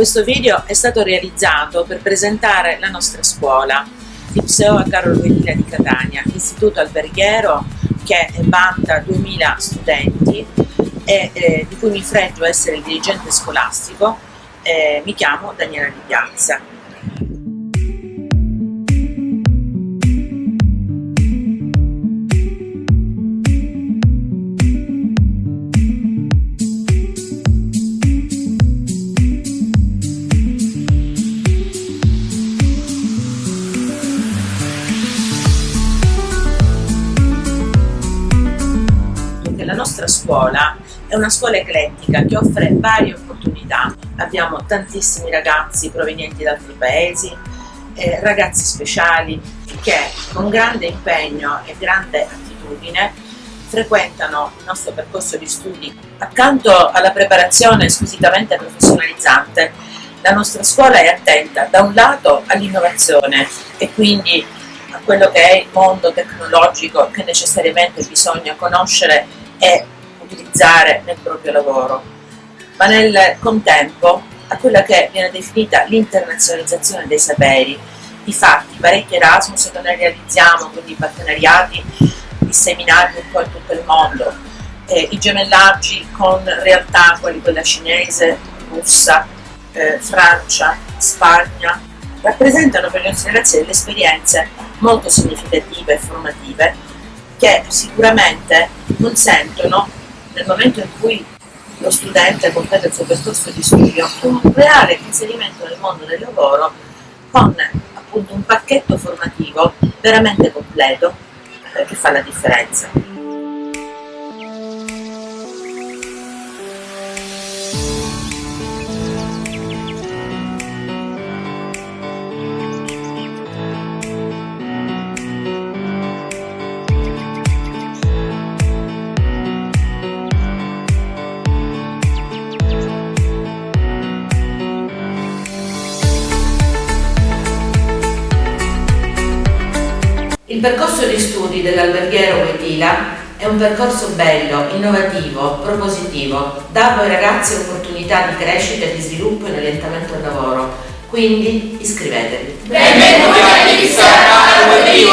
Questo video è stato realizzato per presentare la nostra scuola, l'Ipseo a Carlo Wojtyła di Catania, istituto alberghiero che vanta 2000 studenti e di cui mi fregio essere il dirigente scolastico. Mi chiamo Daniela Di Piazza. La nostra scuola è una scuola eclettica che offre varie opportunità. Abbiamo tantissimi ragazzi provenienti da altri paesi, ragazzi speciali che con grande impegno e grande attitudine frequentano il nostro percorso di studi. Accanto alla preparazione squisitamente professionalizzante, la nostra scuola è attenta da un lato all'innovazione e quindi a quello che è il mondo tecnologico che necessariamente bisogna conoscere e utilizzare nel proprio lavoro, ma nel contempo a quella che viene definita l'internazionalizzazione dei saperi. Difatti parecchi Erasmus che noi realizziamo, quindi partenariati disseminati un po' in tutto il mondo, i gemellaggi con realtà quali quella cinese, russa, Francia, Spagna, rappresentano per i nostri ragazzi delle esperienze molto significative e formative che sicuramente consentono, nel momento in cui lo studente completa il suo percorso di studio, un reale inserimento nel mondo del lavoro con appunto un pacchetto formativo veramente completo che fa la differenza. Il percorso di studi dell'alberghiero Wojtyła è un percorso bello, innovativo, propositivo, dà a voi ragazzi opportunità di crescita e di sviluppo in orientamento al lavoro, quindi iscrivetevi. Benvenuti all'Ipseo a Carlo Wojtyła!